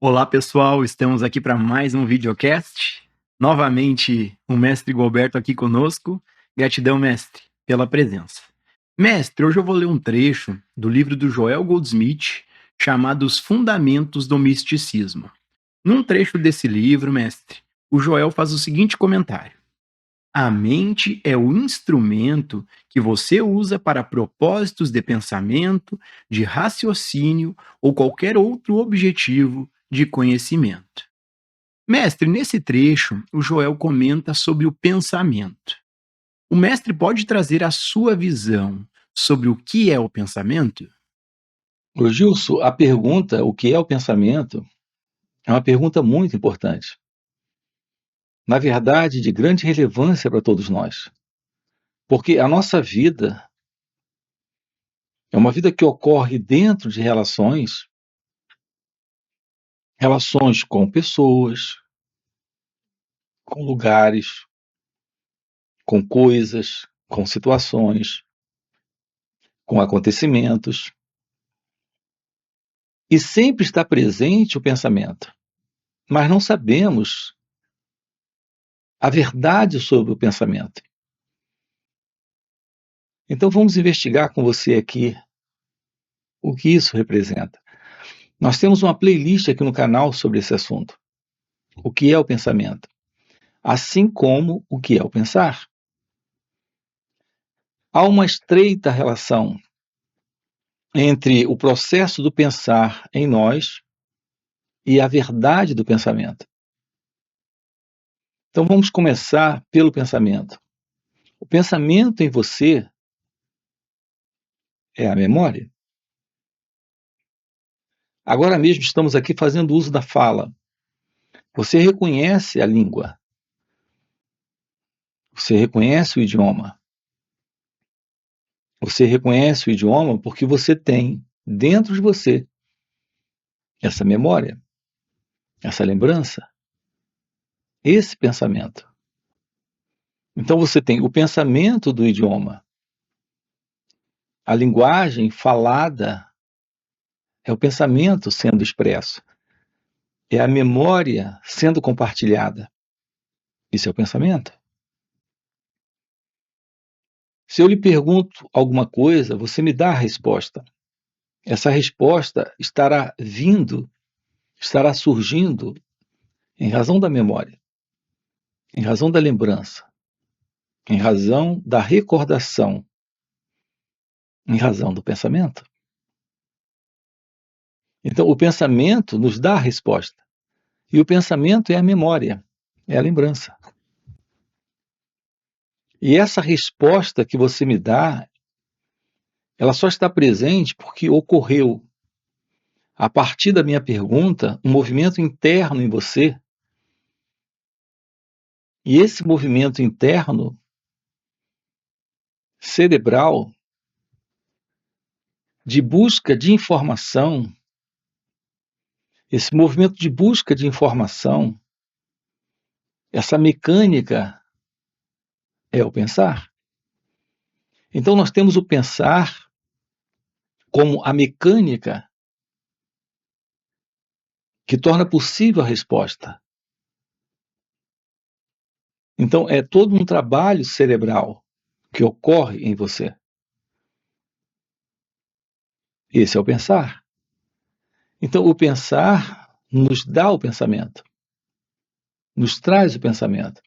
Olá, pessoal, estamos aqui para mais um videocast. Novamente, o mestre Gilberto aqui conosco. Gratidão, mestre, pela presença. Mestre, hoje eu vou ler um trecho do livro do Joel Goldsmith, chamado Os Fundamentos do Misticismo. Num trecho desse livro, mestre, o Joel faz o seguinte comentário: a mente é o instrumento que você usa para propósitos de pensamento, de raciocínio ou qualquer outro objetivo de conhecimento. Mestre, nesse trecho, o Joel comenta sobre o pensamento. O mestre pode trazer a sua visão sobre o que é o pensamento? Ô Gilson, a pergunta, o que é o pensamento, é uma pergunta muito importante. Na verdade, de grande relevância para todos nós. Porque a nossa vida é uma vida que ocorre dentro de relações com pessoas, com lugares, com coisas, com situações, com acontecimentos. E sempre está presente o pensamento. Mas não sabemos a verdade sobre o pensamento. Então vamos investigar com você aqui o que isso representa. Nós temos uma playlist aqui no canal sobre esse assunto. O que é o pensamento? Assim como o que é o pensar. Há uma estreita relação entre o processo do pensar em nós e a verdade do pensamento. Então vamos começar pelo pensamento. O pensamento em você é a memória. Agora mesmo estamos aqui fazendo uso da fala. Você reconhece a língua. Você reconhece o idioma. Você reconhece o idioma porque você tem dentro de você essa memória, essa lembrança, esse pensamento. Então você tem o pensamento do idioma, a linguagem falada é o pensamento sendo expresso, é a memória sendo compartilhada. Isso é o pensamento. Se eu lhe pergunto alguma coisa, você me dá a resposta. Essa resposta estará vindo, estará surgindo em razão da memória, em razão da lembrança, em razão da recordação, em razão do pensamento. Então, o pensamento nos dá a resposta. E o pensamento é a memória, é a lembrança. E essa resposta que você me dá, ela só está presente porque ocorreu, a partir da minha pergunta, um movimento interno em você. E esse movimento interno, cerebral, de busca de informação, esse movimento de busca de informação, essa mecânica é o pensar. Então, nós temos o pensar como a mecânica que torna possível a resposta. Então, é todo um trabalho cerebral que ocorre em você. Esse é o pensar. Então, o pensar nos dá o pensamento, nos traz o pensamento.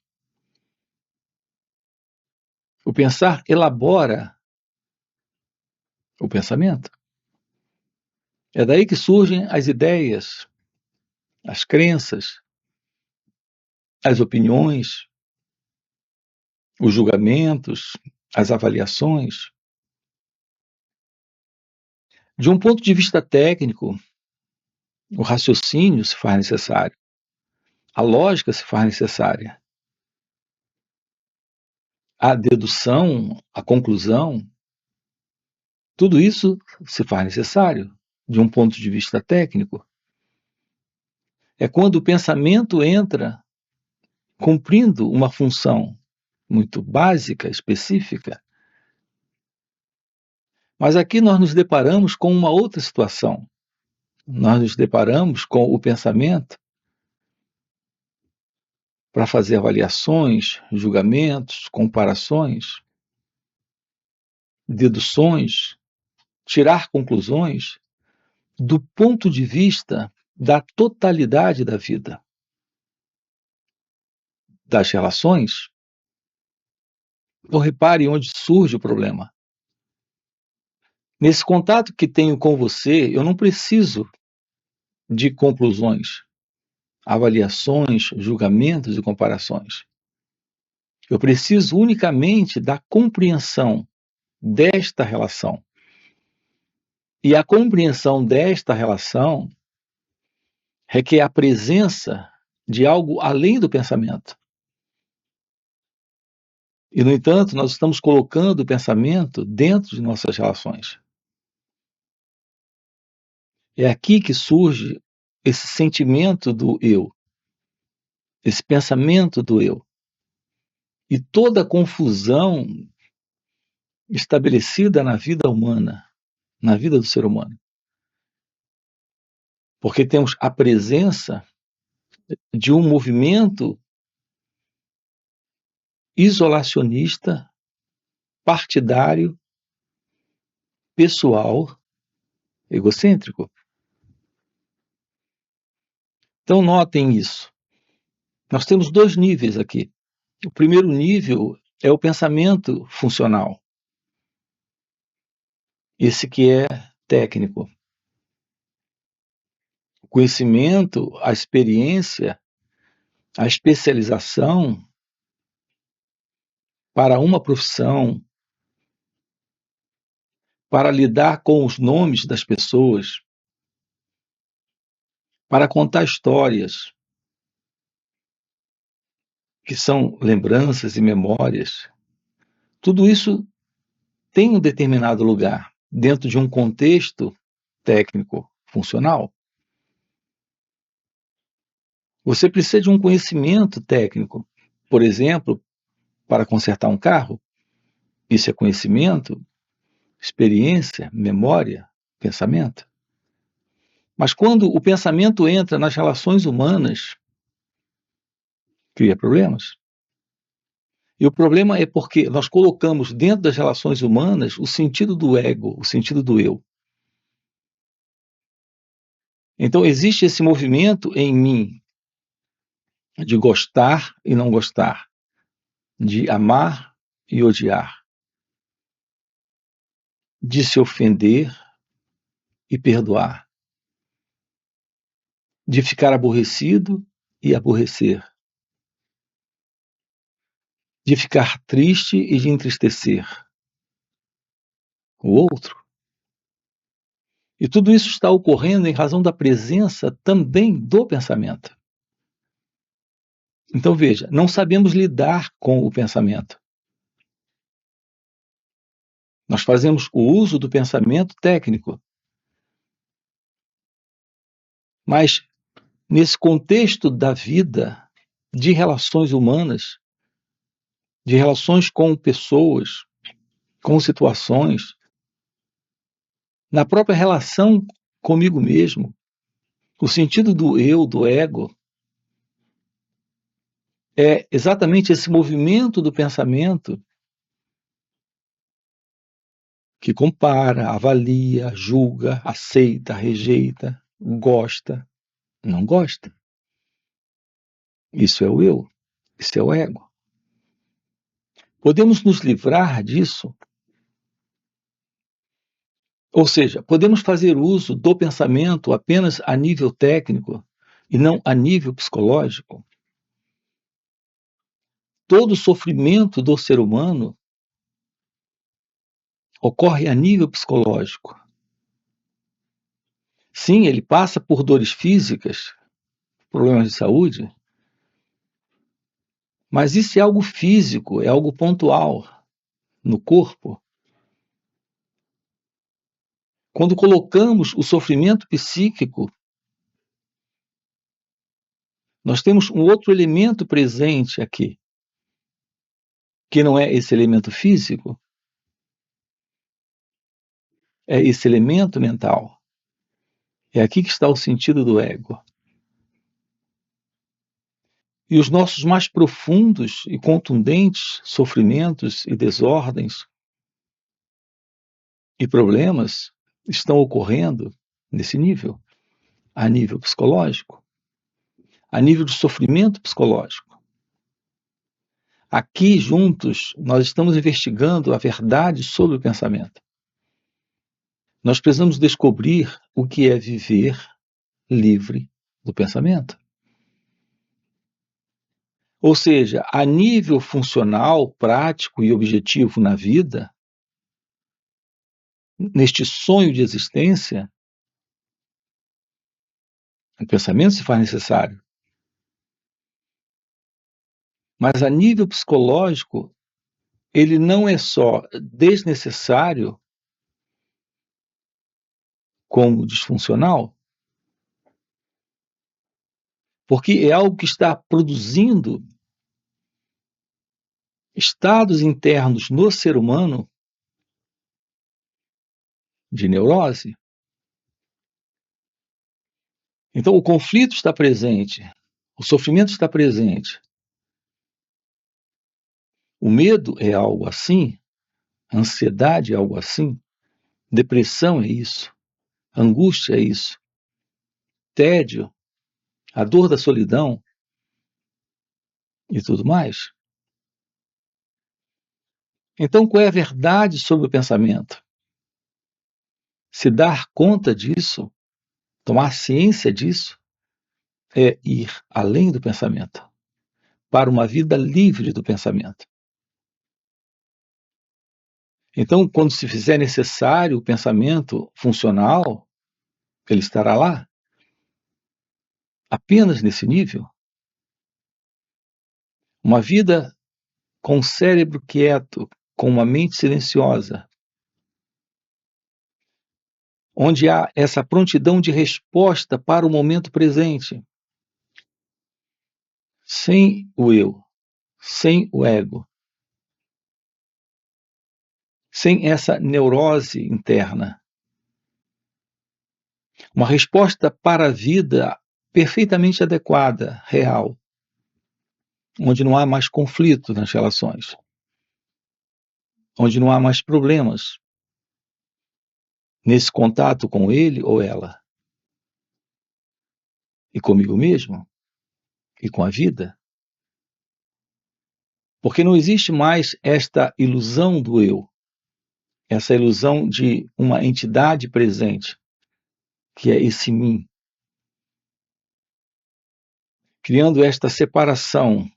O pensar elabora o pensamento. É daí que surgem as ideias, as crenças, as opiniões, os julgamentos, as avaliações. De um ponto de vista técnico, o raciocínio se faz necessário, a lógica se faz necessária, a dedução, a conclusão, tudo isso se faz necessário de um ponto de vista técnico. É quando o pensamento entra cumprindo uma função muito básica, específica. Mas aqui nós nos deparamos com uma outra situação. nós nos deparamos com o pensamento para fazer avaliações, julgamentos, comparações, deduções, tirar conclusões do ponto de vista da totalidade da vida, das relações. Então, repare onde surge o problema. Nesse contato que tenho com você, eu não preciso de conclusões, avaliações, julgamentos e comparações. Eu preciso unicamente da compreensão desta relação. E a compreensão desta relação requer a presença de algo além do pensamento. E, no entanto, nós estamos colocando o pensamento dentro de nossas relações. É aqui que surge esse sentimento do eu, esse pensamento do eu. E toda a confusão estabelecida na vida humana, na vida do ser humano. Porque temos a presença de um movimento isolacionista, partidário, pessoal, egocêntrico. Então, notem isso. Nós temos dois níveis aqui. O primeiro nível é o pensamento funcional. Esse que é técnico. O conhecimento, a experiência, a especialização para uma profissão, para lidar com os nomes das pessoas, para contar histórias, que são lembranças e memórias. Tudo isso tem um determinado lugar dentro de um contexto técnico funcional. Você precisa de um conhecimento técnico, por exemplo, para consertar um carro. Isso é conhecimento, experiência, memória, pensamento. Mas quando o pensamento entra nas relações humanas, cria problemas. E o problema é porque nós colocamos dentro das relações humanas o sentido do ego, o sentido do eu. Então, existe esse movimento em mim de gostar e não gostar, de amar e odiar, de se ofender e perdoar, de ficar aborrecido e aborrecer, de ficar triste e de entristecer o outro. E tudo isso está ocorrendo em razão da presença também do pensamento. Então veja, não sabemos lidar com o pensamento. Nós fazemos o uso do pensamento técnico. Mas nesse contexto da vida, de relações humanas, de relações com pessoas, com situações, na própria relação comigo mesmo, o sentido do eu, do ego, é exatamente esse movimento do pensamento que compara, avalia, julga, aceita, rejeita, gosta, não gosta. Isso é o eu, isso é o ego. Podemos nos livrar disso, ou seja, podemos fazer uso do pensamento apenas a nível técnico e não a nível psicológico. Todo o sofrimento do ser humano ocorre a nível psicológico. Sim, ele passa por dores físicas, problemas de saúde, mas isso é algo físico, é algo pontual no corpo. Quando colocamos o sofrimento psíquico, nós temos um outro elemento presente aqui, que não é esse elemento físico, é esse elemento mental. É aqui que está o sentido do ego. E os nossos mais profundos e contundentes sofrimentos e desordens e problemas estão ocorrendo nesse nível, a nível psicológico, a nível de sofrimento psicológico. Aqui, juntos, nós estamos investigando a verdade sobre o pensamento. Nós precisamos descobrir o que é viver livre do pensamento. Ou seja, a nível funcional, prático e objetivo na vida, neste sonho de existência, o pensamento se faz necessário. Mas a nível psicológico, ele não é só desnecessário, como disfuncional, porque é algo que está produzindo estados internos no ser humano de neurose. Então, o conflito está presente, o sofrimento está presente. O medo é algo assim, a ansiedade é algo assim, depressão é isso, angústia é isso, tédio, a dor da solidão e tudo mais. Então, qual é a verdade sobre o pensamento? Se dar conta disso, tomar ciência disso, é ir além do pensamento, para uma vida livre do pensamento. Então, quando se fizer necessário o pensamento funcional, ele estará lá, apenas nesse nível. Uma vida com o cérebro quieto, com uma mente silenciosa, onde há essa prontidão de resposta para o momento presente, sem o eu, sem o ego, sem essa neurose interna. Uma resposta para a vida perfeitamente adequada, real, onde não há mais conflito nas relações, onde não há mais problemas nesse contato com ele ou ela, e comigo mesmo, e com a vida. Porque não existe mais esta ilusão do eu, essa ilusão de uma entidade presente, que é esse mim, criando esta separação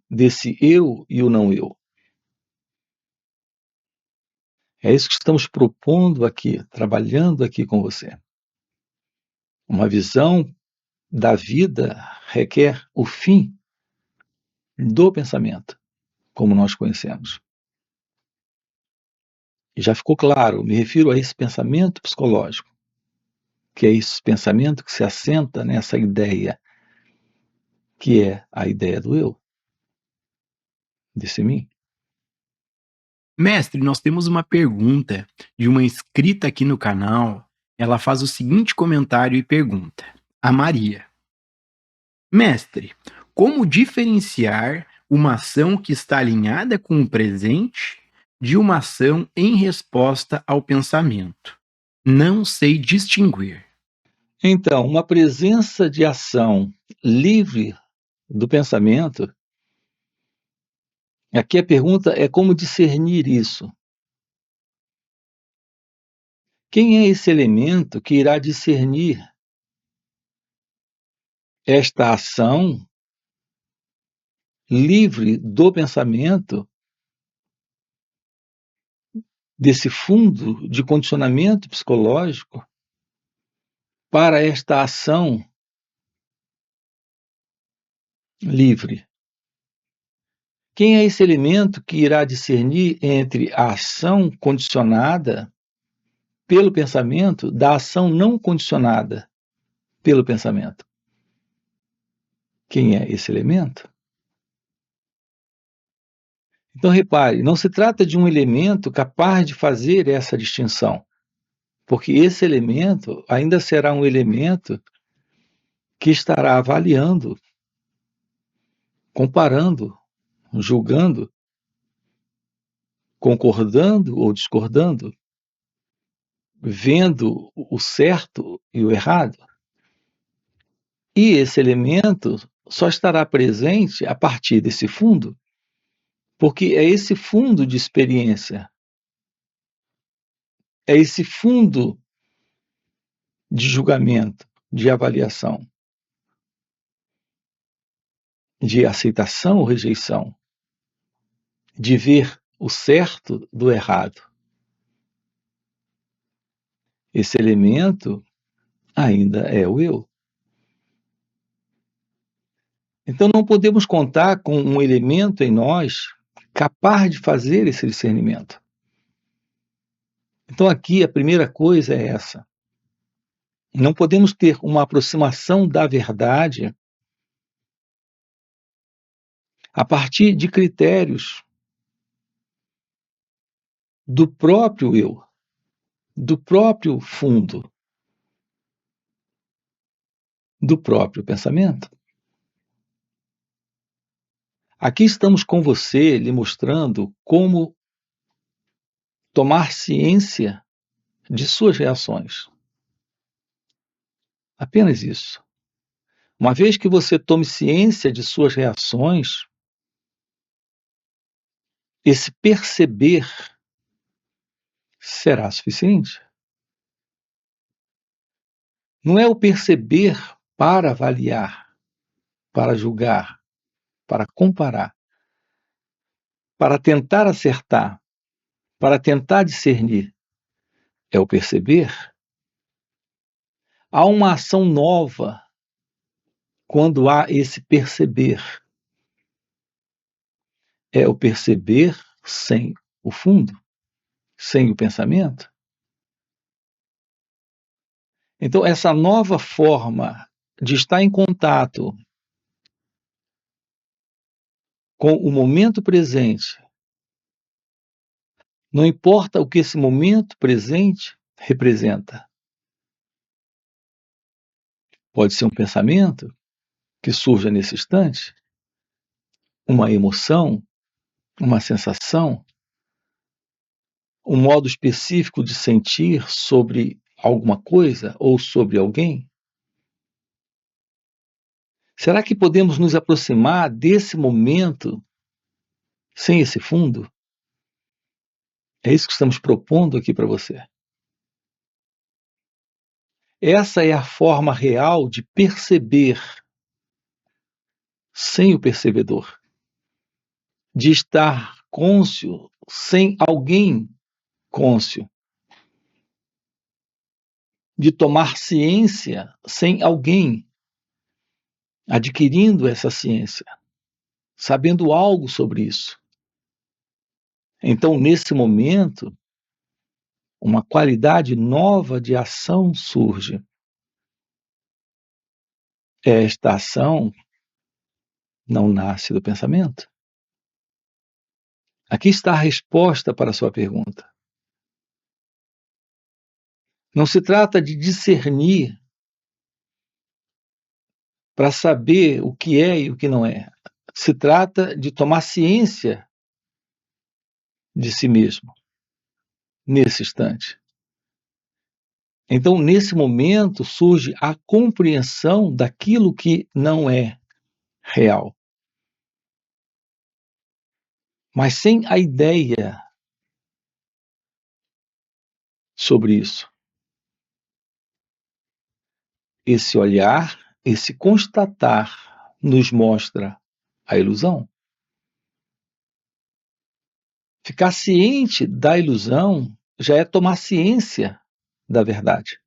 desse eu e o não eu. É isso que estamos propondo aqui, trabalhando aqui com você. Uma visão da vida requer o fim do pensamento, como nós conhecemos. E já ficou claro, me refiro a esse pensamento psicológico, que é esse pensamento que se assenta nessa ideia, que é a ideia do eu, desse mim. Mestre, nós temos uma pergunta de uma inscrita aqui no canal. Ela faz o seguinte comentário e pergunta: a Maria. Mestre, como diferenciar uma ação que está alinhada com o presente de uma ação em resposta ao pensamento? Não sei distinguir. Então, uma presença de ação livre do pensamento, aqui a pergunta é como discernir isso. Quem é esse elemento que irá discernir esta ação livre do pensamento, desse fundo de condicionamento psicológico, para esta ação livre? Quem é esse elemento que irá discernir entre a ação condicionada pelo pensamento da ação não condicionada pelo pensamento? Quem é esse elemento? Então, repare, não se trata de um elemento capaz de fazer essa distinção. Porque esse elemento ainda será um elemento que estará avaliando, comparando, julgando, concordando ou discordando, vendo o certo e o errado. E esse elemento só estará presente a partir desse fundo, porque é esse fundo de experiência, é esse fundo de julgamento, de avaliação, de aceitação ou rejeição, de ver o certo do errado. Esse elemento ainda é o eu. Então não podemos contar com um elemento em nós capaz de fazer esse discernimento. Então aqui a primeira coisa é essa. Não podemos ter uma aproximação da verdade a partir de critérios do próprio eu, do próprio fundo, do próprio pensamento. Aqui estamos com você, lhe mostrando como tomar ciência de suas reações. Apenas isso. Uma vez que você tome ciência de suas reações, esse perceber será suficiente. Não é o perceber para avaliar, para julgar, para comparar, para tentar acertar, para tentar discernir. É o perceber. Há uma ação nova quando há esse perceber. É o perceber sem o fundo, sem o pensamento. Então, essa nova forma de estar em contato com o momento presente, não importa o que esse momento presente representa. Pode ser um pensamento que surja nesse instante, uma emoção, uma sensação, um modo específico de sentir sobre alguma coisa ou sobre alguém. Será que podemos nos aproximar desse momento sem esse fundo? É isso que estamos propondo aqui para você. Essa é a forma real de perceber sem o percebedor, de estar cônscio sem alguém cônscio, de tomar ciência sem alguém adquirindo essa ciência, sabendo algo sobre isso. Então, nesse momento, uma qualidade nova de ação surge. Esta ação não nasce do pensamento. Aqui está a resposta para a sua pergunta. Não se trata de discernir para saber o que é e o que não é. Se trata de tomar ciência de si mesmo, nesse instante. Então, nesse momento, surge a compreensão daquilo que não é real. Mas sem a ideia sobre isso. Esse olhar, esse constatar, nos mostra a ilusão. Ficar ciente da ilusão já é tomar ciência da verdade.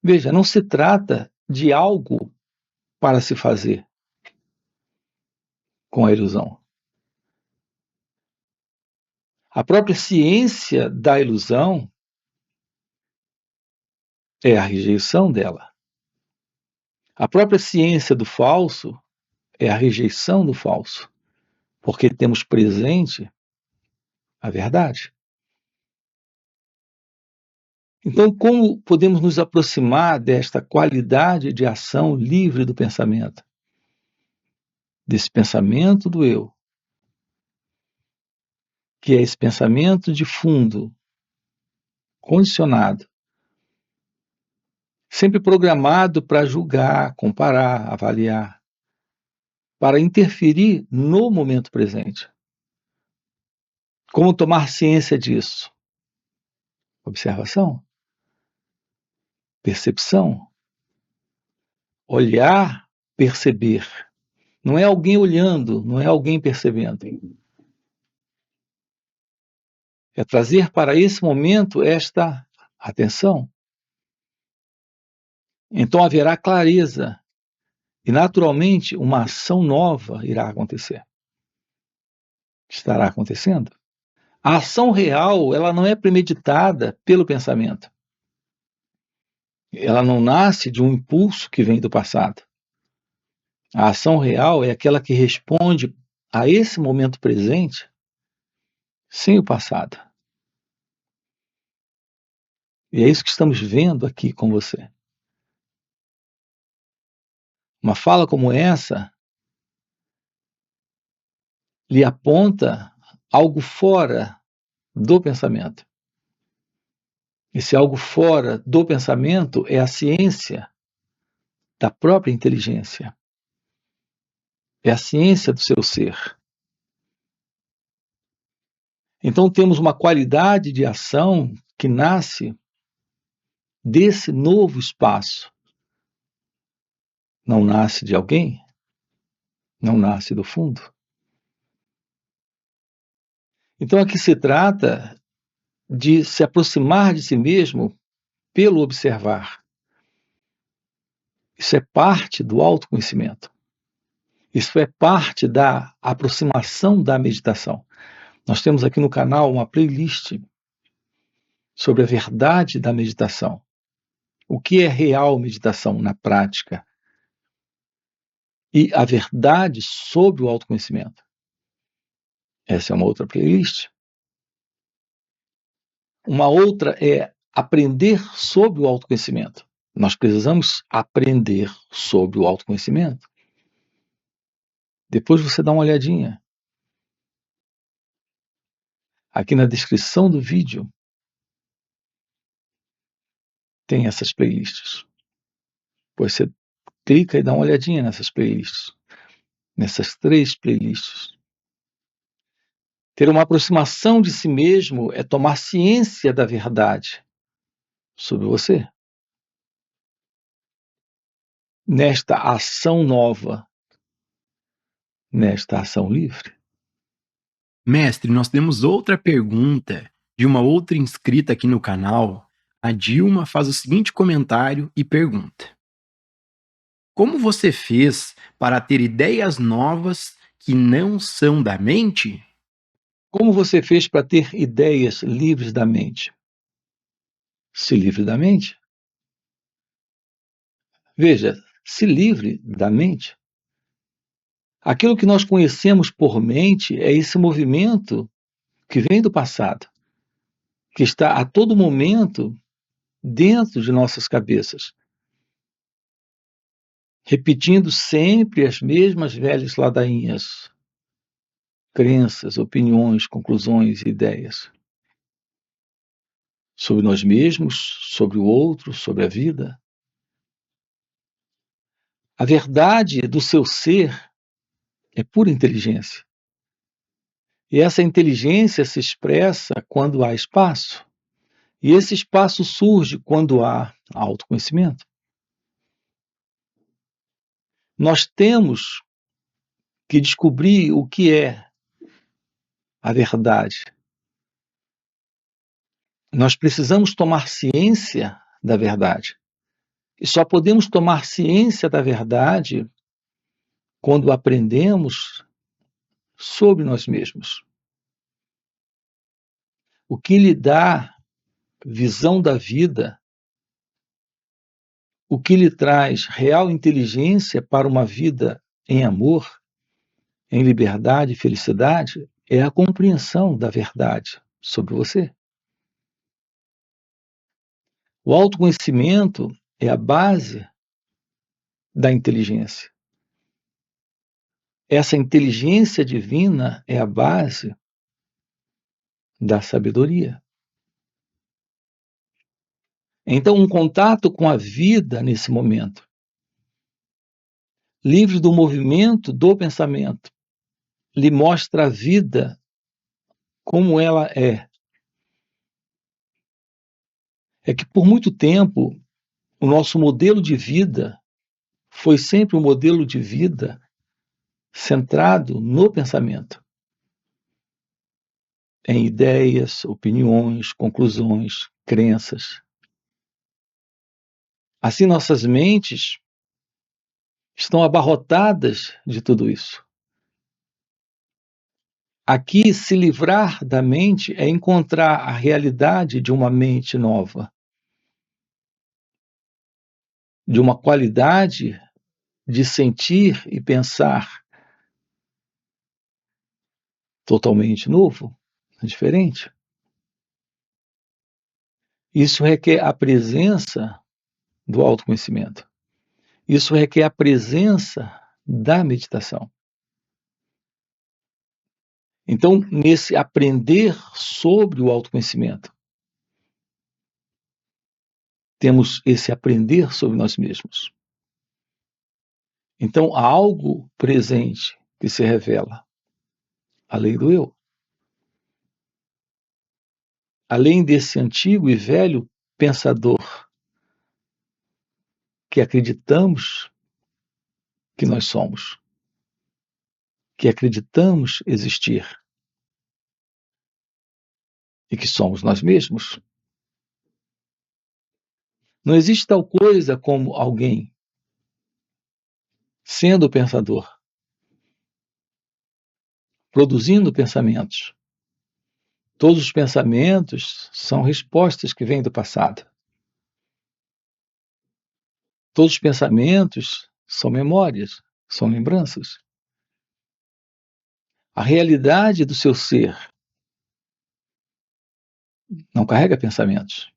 Veja, não se trata de algo para se fazer com a ilusão. A própria ciência da ilusão é a rejeição dela. A própria ciência do falso é a rejeição do falso, porque temos presente a verdade. Então, como podemos nos aproximar desta qualidade de ação livre do pensamento? Desse pensamento do eu, que é esse pensamento de fundo, condicionado, sempre programado para julgar, comparar, avaliar, para interferir no momento presente. Como tomar ciência disso? Observação, percepção, olhar, perceber. Não é alguém olhando, não é alguém percebendo. É trazer para esse momento esta atenção. Então haverá clareza e, naturalmente, uma ação nova irá acontecer. Estará acontecendo. A ação real, ela não é premeditada pelo pensamento. Ela não nasce de um impulso que vem do passado. A ação real é aquela que responde a esse momento presente sem o passado. E é isso que estamos vendo aqui com você. Uma fala como essa lhe aponta algo fora do pensamento. Esse algo fora do pensamento é a ciência da própria inteligência. É a ciência do seu ser. Então temos uma qualidade de ação que nasce desse novo espaço. Não nasce de alguém, não nasce do fundo. Então aqui se trata de se aproximar de si mesmo pelo observar. Isso é parte do autoconhecimento. Isso é parte da aproximação da meditação. Nós temos aqui no canal uma playlist sobre a verdade da meditação. O que é real meditação na prática? E a verdade sobre o autoconhecimento. Essa é uma outra playlist. Uma outra é aprender sobre o autoconhecimento. Nós precisamos aprender sobre o autoconhecimento. Depois você dá uma olhadinha. Aqui na descrição do vídeo tem essas playlists. Depois você clica e dá uma olhadinha nessas playlists. Nessas 3 playlists. Ter uma aproximação de si mesmo é tomar ciência da verdade sobre você. Nesta ação nova, nesta ação livre. Mestre, nós temos outra pergunta de uma outra inscrita aqui no canal. A Dilma faz o seguinte comentário e pergunta: como você fez para ter ideias novas que não são da mente? Como você fez para ter ideias livres da mente? Se livre da mente. Veja, se livre da mente. Aquilo que nós conhecemos por mente é esse movimento que vem do passado, que está a todo momento dentro de nossas cabeças, repetindo sempre as mesmas velhas ladainhas, crenças, opiniões, conclusões e ideias sobre nós mesmos, sobre o outro, sobre a vida. A verdade do seu ser é pura inteligência. E essa inteligência se expressa quando há espaço. E esse espaço surge quando há autoconhecimento. Nós temos que descobrir o que é a verdade. Nós precisamos tomar ciência da verdade. E só podemos tomar ciência da verdade quando aprendemos sobre nós mesmos. O que lhe dá visão da vida, o que lhe traz real inteligência para uma vida em amor, em liberdade e felicidade, é a compreensão da verdade sobre você. O autoconhecimento é a base da inteligência. Essa inteligência divina é a base da sabedoria. Então, um contato com a vida nesse momento, livre do movimento do pensamento, lhe mostra a vida como ela é. É que por muito tempo o nosso modelo de vida foi sempre um modelo de vida centrado no pensamento, em ideias, opiniões, conclusões, crenças. Assim, nossas mentes estão abarrotadas de tudo isso. Aqui, se livrar da mente é encontrar a realidade de uma mente nova, de uma qualidade de sentir e pensar totalmente novo, diferente. Isso requer a presença do autoconhecimento. Isso requer a presença da meditação. Então, nesse aprender sobre o autoconhecimento, temos esse aprender sobre nós mesmos. Então, há algo presente que se revela, a lei do eu. Além desse antigo e velho pensador que acreditamos que nós somos, que acreditamos existir e que somos nós mesmos. Não existe tal coisa como alguém sendo pensador, produzindo pensamentos. Todos os pensamentos são respostas que vêm do passado. Todos os pensamentos são memórias, são lembranças. A realidade do seu ser não carrega pensamentos.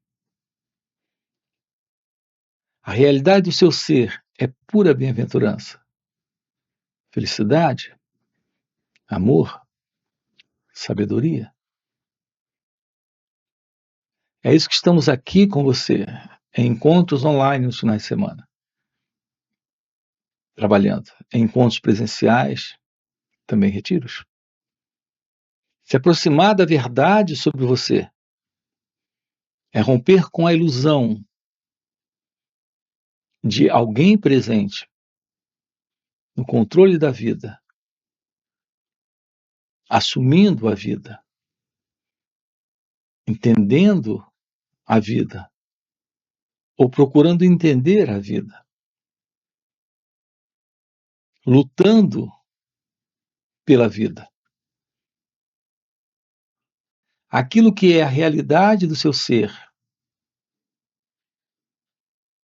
A realidade do seu ser é pura bem-aventurança, felicidade, amor, sabedoria. É isso que estamos aqui com você, em encontros online nos finais de semana, trabalhando, em encontros presenciais, também retiros. Se aproximar da verdade sobre você é romper com a ilusão de alguém presente no controle da vida, assumindo a vida, entendendo a vida, ou procurando entender a vida, lutando pela vida. Aquilo que é a realidade do seu ser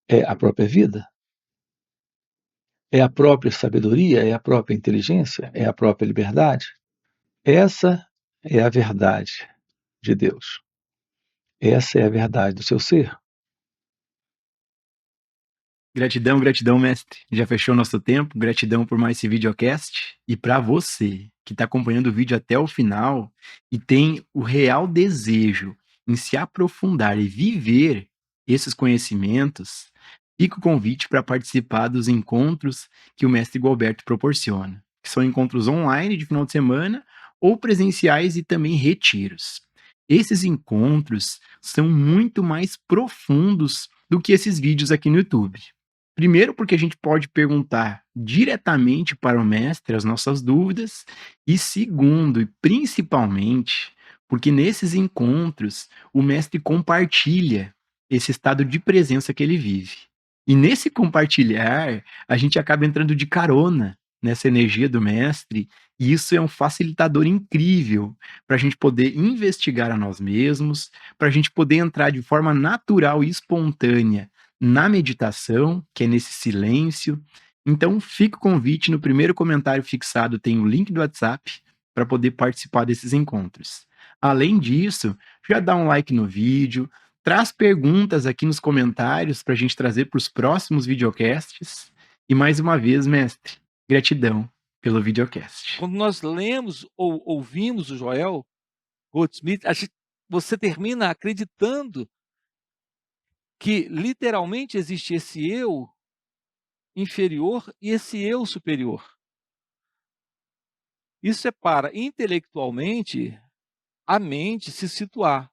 é a própria vida, é a própria sabedoria, é a própria inteligência, é a própria liberdade. Essa é a verdade de Deus. Essa é a verdade do seu ser. Gratidão, gratidão, mestre. Já fechou nosso tempo. Gratidão por mais esse videocast. E para você que está acompanhando o vídeo até o final e tem o real desejo em se aprofundar e viver esses conhecimentos, fica o convite para participar dos encontros que o mestre Gualberto proporciona, que são encontros online de final de semana ou presenciais e também retiros. Esses encontros são muito mais profundos do que esses vídeos aqui no YouTube. Primeiro, porque a gente pode perguntar diretamente para o mestre as nossas dúvidas, e segundo, e principalmente, porque nesses encontros o mestre compartilha esse estado de presença que ele vive. E nesse compartilhar, a gente acaba entrando de carona nessa energia do mestre, e isso é um facilitador incrível para a gente poder investigar a nós mesmos, para a gente poder entrar de forma natural e espontânea na meditação, que é nesse silêncio. Então, fica o convite, no primeiro comentário fixado tem o link do WhatsApp para poder participar desses encontros. Além disso, já dá um like no vídeo, Traz perguntas aqui nos comentários para a gente trazer para os próximos videocasts. E mais uma vez, mestre, gratidão pelo videocast. Quando nós lemos ou ouvimos o Joel Goldsmith, você termina acreditando que literalmente existe esse eu inferior e esse eu superior. Isso é para intelectualmente a mente se situar.